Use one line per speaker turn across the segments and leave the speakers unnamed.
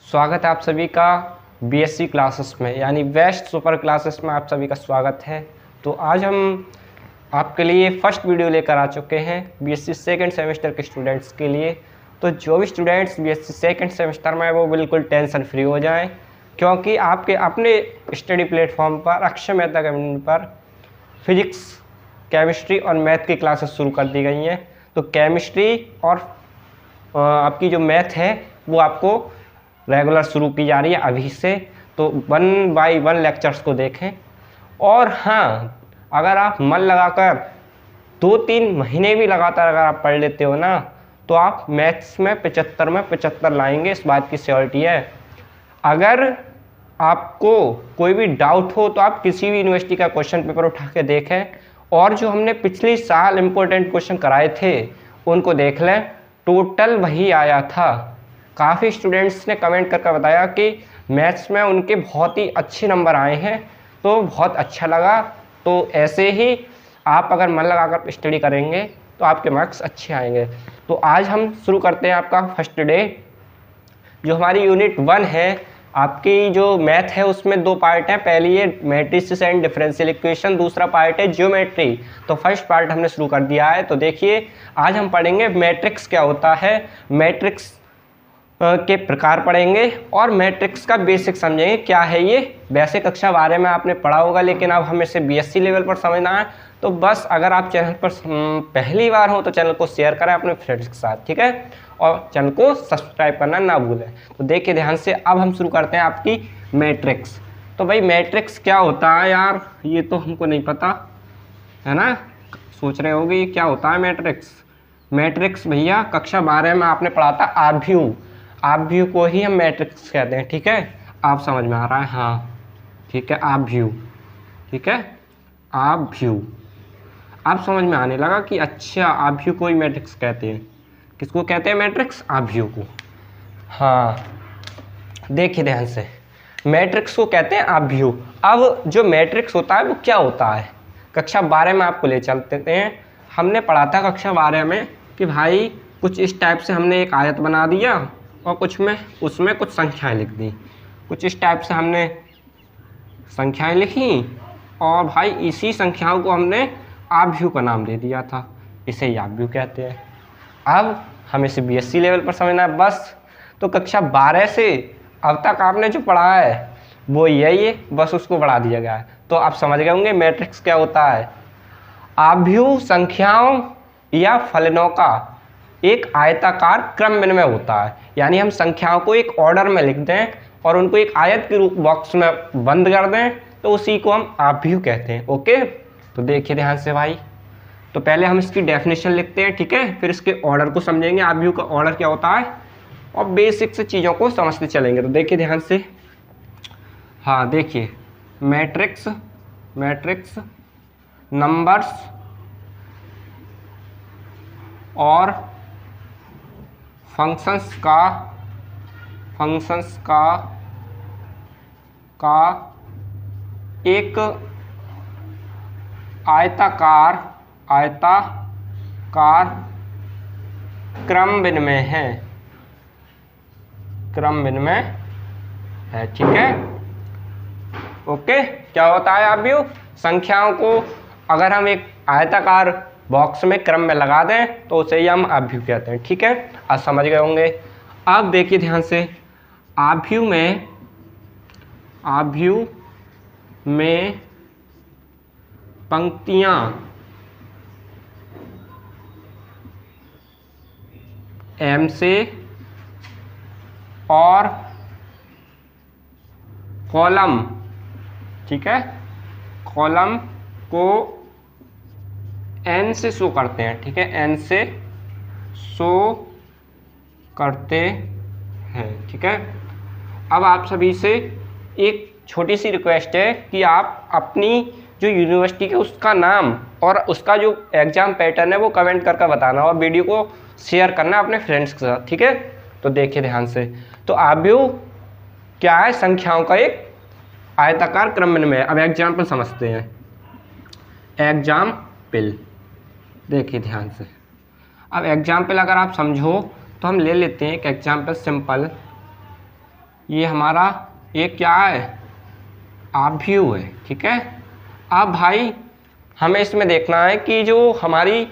स्वागत है आप सभी का बीएससी क्लासेस में, यानी बेस्ट सुपर क्लासेस में आप सभी का स्वागत है। तो आज हम आपके लिए फर्स्ट वीडियो लेकर आ चुके हैं बीएससी सेकंड सेमेस्टर के स्टूडेंट्स के लिए। तो जो भी स्टूडेंट्स बीएससी सेकंड सेमेस्टर में वो बिल्कुल टेंशन फ्री हो जाएं, क्योंकि आपके अपने स्टडी प्लेटफॉर्म पर अक्षय मेहता कम्युनिटी पर फिजिक्स, केमिस्ट्री और मैथ की क्लासेस शुरू कर दी गई हैं। तो केमिस्ट्री और आपकी जो मैथ है वो आपको रेगुलर शुरू की जा रही है अभी से। तो 1 बाय 1 लेक्चर्स को देखें। और हाँ, अगर आप मन लगाकर 2-3 महीने भी लगातार अगर आप पढ़ लेते हो ना, तो आप मैथ्स में 75 में 75 लाएंगे, इस बात की श्योरिटी है। अगर आपको कोई भी डाउट हो तो आप किसी भी यूनिवर्सिटी का क्वेश्चन पेपर उठा के देखें, और जो हमने पिछले साल इम्पोर्टेंट क्वेश्चन कराए थे उनको देख लें, टोटल वही आया था। काफ़ी स्टूडेंट्स ने कमेंट करके बताया कि मैथ्स में उनके बहुत ही अच्छे नंबर आए हैं, तो बहुत अच्छा लगा। तो ऐसे ही आप अगर मन लगाकर स्टडी करेंगे तो आपके मार्क्स अच्छे आएंगे। तो आज हम शुरू करते हैं आपका फर्स्ट डे। जो हमारी यूनिट 1 है, आपकी जो मैथ है उसमें 2 पार्ट हैं। पहली है मैट्रिसेस एंड डिफरेंशियल इक्वेशन, दूसरा पार्ट है ज्योमेट्री। तो फर्स्ट पार्ट हमने शुरू कर दिया है। तो देखिए, आज हम पढ़ेंगे मैट्रिक्स क्या होता है, मैट्रिक्स के प्रकार पढ़ेंगे और मैट्रिक्स का बेसिक समझेंगे क्या है ये। वैसे कक्षा बारे में आपने पढ़ा होगा, लेकिन अब हमें इसे बीएससी लेवल पर समझना है। तो बस अगर आप चैनल पर पहली बार हो तो चैनल को शेयर करें अपने फ्रेंड्स के साथ, ठीक है, और चैनल को सब्सक्राइब करना ना भूलें। तो देखिए ध्यान से, अब हम शुरू करते हैं आपकी मैट्रिक्स। तो भाई मैट्रिक्स क्या होता है यार, ये तो हमको नहीं पता है ना। सोच रहे होंगे ये क्या होता है मैट्रिक्स। मैट्रिक्स भैया कक्षा 12 में आपने पढ़ा था आव्यूह। आव्यूह को ही हम मैट्रिक्स कहते हैं, ठीक है। आप समझ में आ रहा है, हाँ ठीक है, आव्यूह, ठीक है, आव्यूह। आप समझ में आने लगा कि अच्छा आव्यूह को ही मैट्रिक्स कहते हैं। किसको कहते हैं मैट्रिक्स? आव्यूह को। हाँ देखिए ध्यान से, मैट्रिक्स को कहते हैं आव्यूह। अब जो मैट्रिक्स होता है वो क्या होता है, कक्षा 12 में आपको ले चलते हैं। हमने पढ़ा था कक्षा 12 में कि भाई कुछ इस टाइप से हमने एक आयत बना दिया और उसमें कुछ संख्याएं लिख दी। कुछ इस टाइप से हमने संख्याएं लिखी और भाई इसी संख्याओं को हमने आव्यूह का नाम दे दिया था, इसे ही आव्यूह कहते हैं। अब हमें इसे बीएससी लेवल पर समझना है बस। तो कक्षा 12 से अब तक आपने जो पढ़ा है वो यही है, बस उसको बढ़ा दिया गया है। तो आप समझ गए होंगे मैट्रिक्स क्या होता है। आव्यूह संख्याओं या फलनों का एक आयताकार क्रम विनिमय होता है, यानी हम संख्याओं को एक ऑर्डर में लिख दें और उनको एक आयत के रूप बॉक्स में बंद कर दें, तो उसी को हम आव्यूह कहते हैं। ओके, तो देखिए ध्यान से भाई, तो पहले हम इसकी डेफिनेशन लिखते हैं, ठीक है, फिर इसके ऑर्डर को समझेंगे, आव्यूह का ऑर्डर क्या होता है, और बेसिक से चीज़ों को समझते चलेंगे। तो देखिए ध्यान से, हाँ देखिए, मैट्रिक्स नंबर्स और फंक्शंस का एक आयताकार क्रम विनिमय है, ठीक है। ओके, क्या होता है आव्यूह? संख्याओं को अगर हम एक आयताकार बॉक्स में क्रम में लगा दें तो उसे ही हम आव्यूह कहते हैं, ठीक है। आज समझ गए होंगे। अब देखिए ध्यान से, आव्यूह में पंक्तियां एम से और कॉलम, ठीक है, कॉलम को एन से शो करते हैं, ठीक है, एन से शो करते हैं, ठीक है। अब आप सभी से एक छोटी सी रिक्वेस्ट है कि आप अपनी जो यूनिवर्सिटी है उसका नाम और उसका जो एग्ज़ाम पैटर्न है वो कमेंट करके बताना और वीडियो को शेयर करना अपने फ्रेंड्स के साथ, ठीक है। तो देखिए ध्यान से, तो आव्यूह क्या है? संख्याओं का एक आयताकार क्रम विनिमय। अब एग्जाम्पल समझते हैं। एग्जाम्पल, देखिए ध्यान से, अब एग्जाम्पल अगर आप समझो तो हम ले लेते हैं एक एग्जाम्पल सिंपल ये हमारा एक क्या है, आव्यूह है, ठीक है। अब भाई हमें इसमें देखना है कि जो हमारी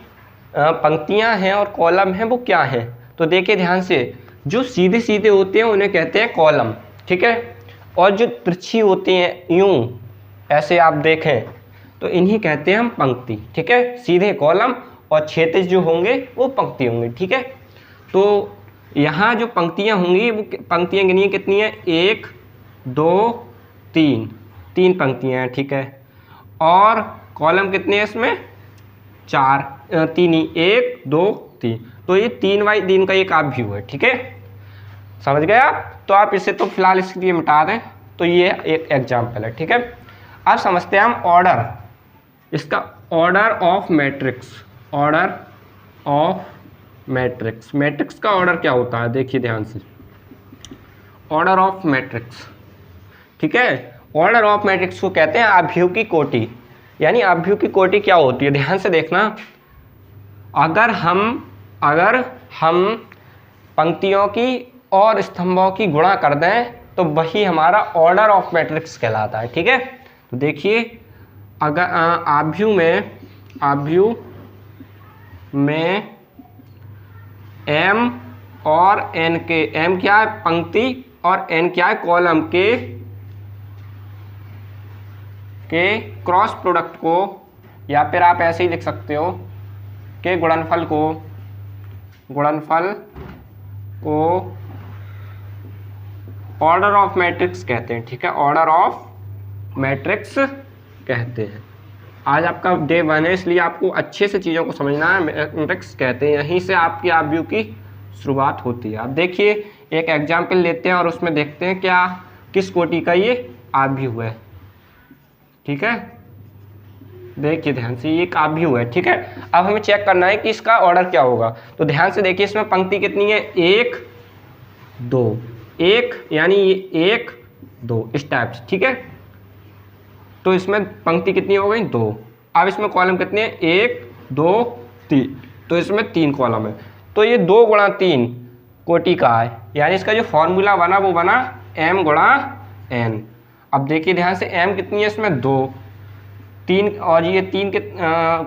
पंक्तियां हैं और कॉलम हैं वो क्या हैं। तो देखिए ध्यान से, जो सीधे सीधे होते हैं उन्हें कहते हैं कॉलम, ठीक है, और जो तिरछी होती हैं यूं ऐसे आप देखें तो इन्हीं कहते हैं हम पंक्ति, ठीक है। सीधे कॉलम और क्षैतिज जो होंगे वो पंक्ति होंगे, ठीक है। तो यहाँ जो पंक्तियाँ होंगी वो पंक्तियाँ गिनिए कितनी हैं, 1 2 3, 3 पंक्तियाँ हैं, ठीक है। और कॉलम कितने हैं इसमें, 4, 3 ही, 1 2 3। तो ये 3 बाई 3 का एक आव्यूह है, ठीक है, समझ गए आप। तो आप इसे तो फिलहाल इसके लिए मिटा दें। तो ये एक एग्जाम्पल है, ठीक है। अब समझते हैं हम ऑर्डर, इसका order of matrix, order of matrix. Matrix का ऑर्डर क्या होता है, देखिए ध्यान से, ऑर्डर ऑफ मैट्रिक्स, ठीक है। ऑर्डर ऑफ मैट्रिक्स को कहते हैं आव्यूह की कोटि। यानी आव्यूह की कोटि क्या होती है, ध्यान से देखना। अगर हम पंक्तियों की और स्तंभों की गुणा कर दें तो वही हमारा ऑर्डर ऑफ मैट्रिक्स कहलाता है, ठीक है। तो देखिए, अगर आव्यूह में m और n के, m क्या है पंक्ति और n क्या है कॉलम के क्रॉस प्रोडक्ट को, या फिर आप ऐसे ही लिख सकते हो के गुणनफल को ऑर्डर ऑफ मैट्रिक्स कहते हैं, ठीक है, ऑर्डर ऑफ मैट्रिक्स कहते हैं। आज आपका डे 1 है, इसलिए आपको अच्छे से चीज़ों को समझना है। मैट्रिक्स कहते हैं, यहीं से आपकी आव्यूह की शुरुआत होती है। आप देखिए एक एग्जाम्पल लेते हैं और उसमें देखते हैं क्या किस कोटि का ये आव्यूह है, ठीक है। देखिए ध्यान से, ये एक आव्यूह है, ठीक है। अब हमें चेक करना है कि इसका ऑर्डर क्या होगा। तो ध्यान से देखिए, इसमें पंक्ति कितनी है, 1 2, 1 यानी 1 2 इस टाइप से, ठीक है। तो इसमें पंक्ति कितनी हो गई, 2। अब इसमें कॉलम कितने हैं, 1 2 3, तो इसमें 3 कॉलम है। तो ये 2 गुणा 3 कोटि का है, यानी इसका जो फॉर्मूला बना वो बना m गुणा n। अब देखिए ध्यान से, m कितनी है इसमें, 2 3, और ये 3 के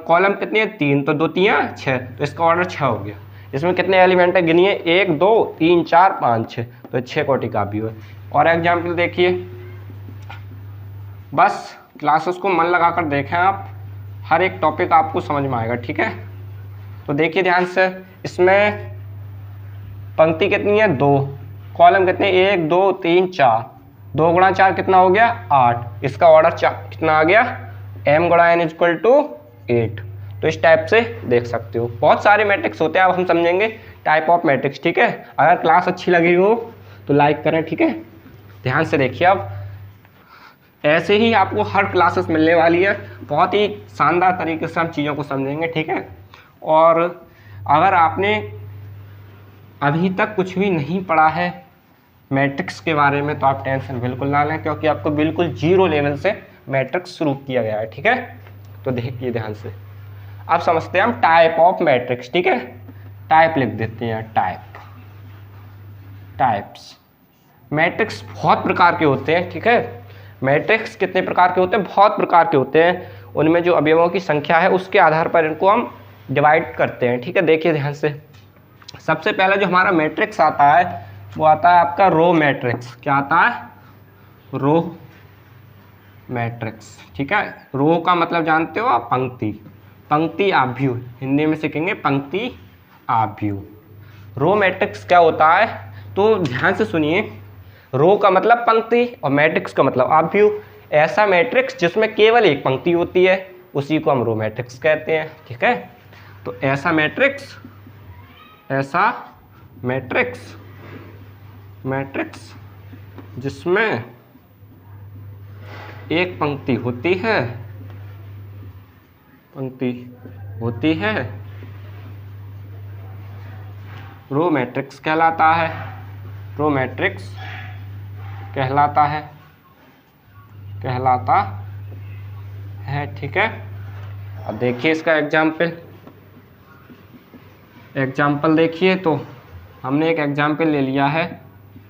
कॉलम कितनी है, 3, तो 2 3 6, तो इसका ऑर्डर 6 हो गया। इसमें कितने एलिमेंट है गिनिए, 1 2 3 4 5 6, तो 6 कोटि का आव्यूह है। और एग्जाम्पल देखिए, बस क्लासेस को मन लगाकर देखें आप, हर एक टॉपिक आपको समझ में आएगा, ठीक है। तो देखिए ध्यान से, इसमें पंक्ति कितनी है, 2, कॉलम कितने, 1 2 3 4, 2 गुणा 4 कितना हो गया, 8। इसका ऑर्डर कितना आ गया, m गुणा n इक्वल टू 8। तो इस टाइप से देख सकते हो। बहुत सारे मैट्रिक्स होते हैं, अब हम समझेंगे टाइप ऑफ मैट्रिक्स, ठीक है। अगर क्लास अच्छी लगी हो तो लाइक करें, ठीक है। ध्यान से देखिए, अब ऐसे ही आपको हर क्लासेस मिलने वाली है, बहुत ही शानदार तरीके से हम चीज़ों को समझेंगे, ठीक है। और अगर आपने अभी तक कुछ भी नहीं पढ़ा है मैट्रिक्स के बारे में तो आप टेंशन बिल्कुल ना लें, क्योंकि आपको बिल्कुल 0 लेवल से मैट्रिक्स शुरू किया गया है, ठीक है। तो देखिए ध्यान से, अब समझते हैं हम टाइप ऑफ मैट्रिक्स, ठीक है। टाइप लिख देते हैं, टाइप्स। मैट्रिक्स बहुत प्रकार के होते हैं, ठीक है। मैट्रिक्स कितने प्रकार के होते हैं, बहुत प्रकार के होते हैं। उनमें जो अवयवों की संख्या है उसके आधार पर इनको हम डिवाइड करते हैं, ठीक है। देखिए ध्यान से, सबसे पहले जो हमारा मैट्रिक्स आता है वो आता है आपका रो मैट्रिक्स। क्या आता है, रो मैट्रिक्स, ठीक है। रो का मतलब जानते हो आप, पंक्ति, पंक्ति आव्यूह, हिंदी में सीखेंगे पंक्ति आव्यूह। रो मैट्रिक्स क्या होता है, तो ध्यान से सुनिए, रो का मतलब पंक्ति और मैट्रिक्स का मतलब आव्यूह। ऐसा मैट्रिक्स जिसमें केवल एक पंक्ति होती है उसी को हम रो मैट्रिक्स कहते हैं, ठीक है। तो ऐसा मैट्रिक्स जिसमें एक पंक्ति होती है रो मैट्रिक्स कहलाता है, रो मैट्रिक्स कहलाता है, ठीक है। अब देखिए इसका एग्जाम्पल देखिए। तो हमने एक एग्जाम्पल ले लिया है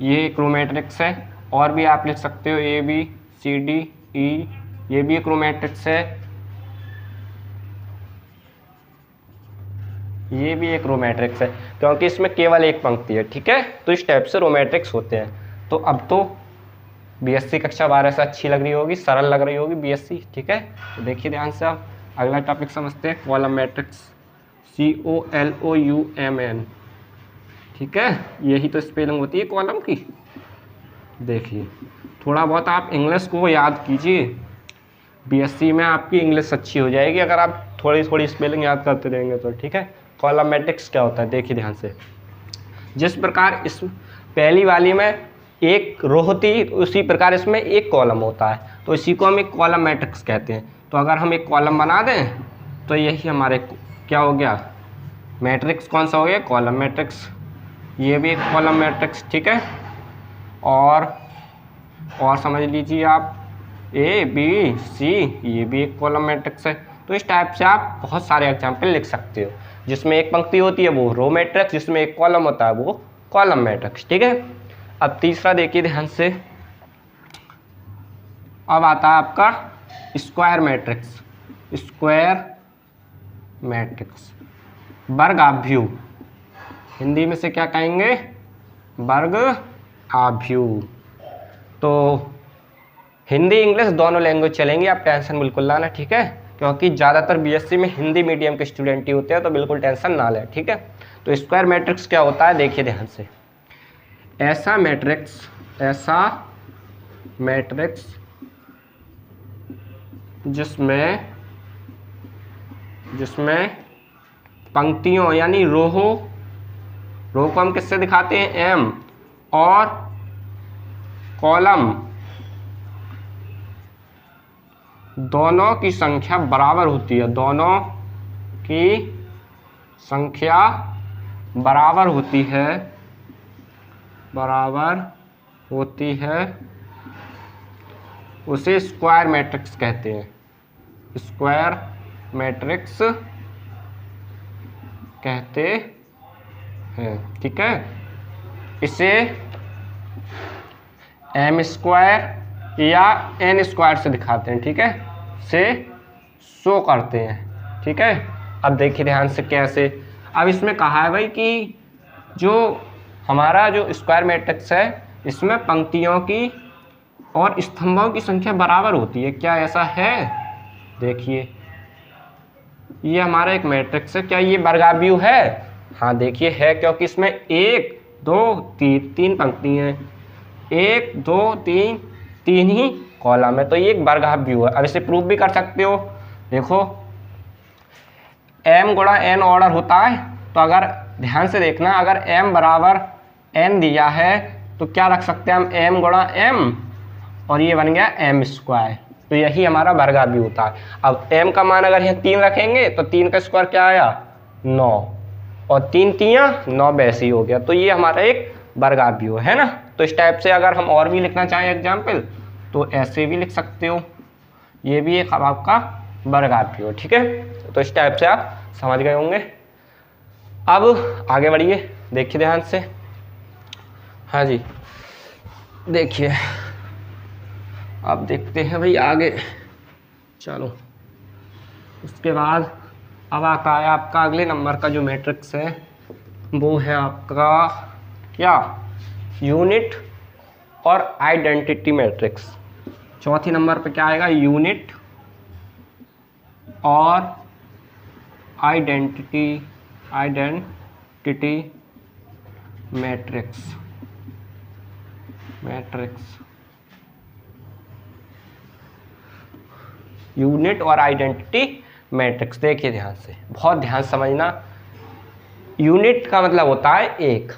ये एक रो मैट्रिक्स है। और भी आप लिख सकते हो A B C D E, ये भी एक रो मैट्रिक्स है, ये भी एक रो मैट्रिक्स है, क्योंकि इसमें केवल एक पंक्ति है। ठीक है, तो इस टाइप से रो मैट्रिक्स होते हैं। तो अब तो बीएससी कक्षा 12 से अच्छी लग रही होगी, सरल लग रही होगी बीएससी। ठीक है, तो देखिए ध्यान से आप अगला टॉपिक समझते हैं, कॉलम मैट्रिक्स, COLOUMN। ठीक है, यही तो स्पेलिंग होती है कॉलम की। देखिए थोड़ा बहुत आप इंग्लिश को याद कीजिए, बीएससी में आपकी इंग्लिश अच्छी हो जाएगी अगर आप थोड़ी थोड़ी स्पेलिंग याद करते रहेंगे तो। ठीक है, कॉलम मैट्रिक्स क्या होता है देखिए ध्यान से। जिस प्रकार इस पहली वाली में एक रो होती उसी प्रकार इसमें एक कॉलम होता है, तो इसी को हम एक कॉलम मैट्रिक्स कहते हैं। तो अगर हम एक कॉलम बना दें तो यही हमारे क्या हो गया, मैट्रिक्स कौन सा हो गया, कॉलम मैट्रिक्स। ये भी एक कॉलम मैट्रिक्स। ठीक है, और समझ लीजिए आप ए बी सी, ये भी एक कॉलम मैट्रिक्स है। तो इस टाइप से आप बहुत सारे एग्जाम्पल लिख सकते हो। जिसमें एक पंक्ति होती है वो रो मैट्रिक्स, जिसमें एक कॉलम होता है वो कॉलम मैट्रिक्स। ठीक है, अब तीसरा देखिए ध्यान से, अब आता है आपका स्क्वायर मैट्रिक्स। स्क्वायर मैट्रिक्स वर्गाभ्यू, हिंदी में से क्या कहेंगे, वर्गाभ्यू। तो हिंदी इंग्लिश दोनों लैंग्वेज चलेंगी, आप टेंशन बिल्कुल ना लें। ठीक है, क्योंकि ज़्यादातर बीएससी में हिंदी मीडियम के स्टूडेंट ही होते हैं, तो बिल्कुल टेंशन ना लें। ठीक है, तो स्क्वायर मैट्रिक्स क्या होता है देखिए ध्यान से। ऐसा मैट्रिक्स जिसमें पंक्तियों यानी रो को हम किससे दिखाते हैं, एम, और कॉलम दोनों की संख्या बराबर होती है, दोनों की संख्या बराबर होती है, उसे स्क्वायर मैट्रिक्स कहते हैं। स्क्वायर मैट्रिक्स कहते हैं। ठीक है, इसे एम स्क्वायर या एन स्क्वायर से दिखाते हैं। ठीक है, से शो करते हैं। ठीक है, अब देखिए ध्यान से कैसे। अब इसमें कहा है भाई कि जो हमारा जो स्क्वायर मैट्रिक्स है इसमें पंक्तियों की और स्तंभों की संख्या बराबर होती है। क्या ऐसा है, देखिए ये हमारा एक मैट्रिक्स है, क्या ये वर्गाभ्यू है, हाँ देखिए है, क्योंकि इसमें 1 2 3 पंक्ति हैं, 1 2 3 ही कॉलम है, तो ये एक वर्गाभ्यू है। अब इसे प्रूव भी कर सकते हो, देखो m गुणा n ऑर्डर होता है, तो अगर ध्यान से देखना, अगर m बराबर n दिया है तो क्या रख सकते हैं हम, m गुणा m, और ये बन गया m स्क्वायर। तो यही हमारा वर्गाभ्यू होता है। अब m का मान अगर यहाँ 3 रखेंगे तो 3 का स्क्वायर क्या आया, 9, और 3 तियाँ 9 वैसे ही हो गया। तो ये हमारा एक वर्गाभ्यू है ना। तो इस टाइप से अगर हम और भी लिखना चाहें एग्जाम्पल तो ऐसे भी लिख सकते हो, ये भी एक आपका वर्गाभ्यू। ठीक है, तो इस टाइप से आप समझ गए होंगे। अब आगे बढ़िए, देखिए ध्यान से। हाँ जी, देखिए अब देखते हैं भाई आगे, चलो उसके बाद अब आता है आपका अगले नंबर का जो मैट्रिक्स है वो है आपका क्या, यूनिट और आइडेंटिटी मैट्रिक्स। चौथी नंबर पे क्या आएगा, यूनिट और आइडेंटिटी मैट्रिक्स। यूनिट और आइडेंटिटी मैट्रिक्स, देखिए ध्यान से, बहुत ध्यान समझना। यूनिट का मतलब होता है एक,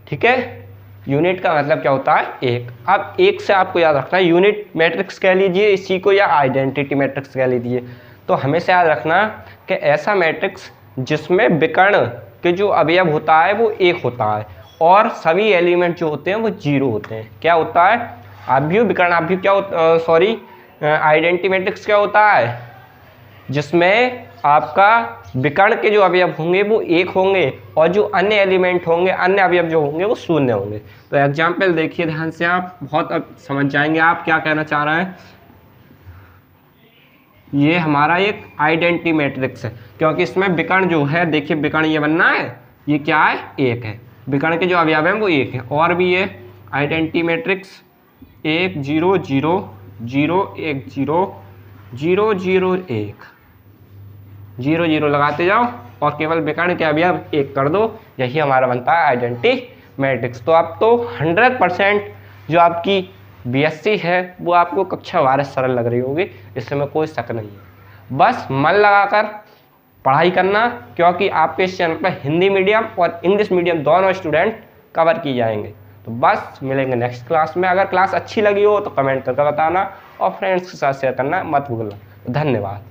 ठीक है, यूनिट का मतलब क्या होता है, एक। अब एक से आपको याद रखना है, यूनिट मैट्रिक्स कह लीजिए इसी को, या आइडेंटिटी मैट्रिक्स कह लीजिए। तो हमेशा याद रखना कि ऐसा मैट्रिक्स जिसमें विकर्ण के जो अवयव होता है वो एक होता है और सभी एलिमेंट जो होते हैं वो 0 होते हैं। क्या होता है, अवयव विकर्णाभ्यू क्या होता, आइडेंटिटी मैट्रिक्स क्या होता है, जिसमें आपका विकर्ण के जो अवयव होंगे वो 1 होंगे और जो अन्य एलिमेंट होंगे, अन्य अवयव जो होंगे वो 0 होंगे। तो एग्जाम्पल देखिए ध्यान से, आप बहुत अब समझ जाएंगे आप क्या कहना चाह रहा है। ये हमारा एक आइडेंटिटी मैट्रिक्स है, क्योंकि इसमें विकर्ण जो है, देखिए विकर्ण ये बनना है, ये क्या है, 1 है। विकर्ण के जो अवयव हैं वो 1 है। और भी ये आइडेंटिटी मैट्रिक्स 1 0 0 0 1 0 0 0 1 0 0 लगाते जाओ और केवल विकर्ण के अवयव 1 कर दो, यही हमारा बनता है आइडेंटिटी मैट्रिक्स। तो अब तो 100% जो आपकी बीएससी है वो आपको कक्षा 12 सरल लग रही होगी, इसमें कोई शक नहीं है। बस मन लगाकर पढ़ाई करना, क्योंकि आपके इस चैनल पर हिंदी मीडियम और इंग्लिश मीडियम दोनों स्टूडेंट कवर किए जाएंगे। तो बस मिलेंगे नेक्स्ट क्लास में। अगर क्लास अच्छी लगी हो तो कमेंट करके बताना और फ्रेंड्स के साथ शेयर करना मत भूलना। धन्यवाद।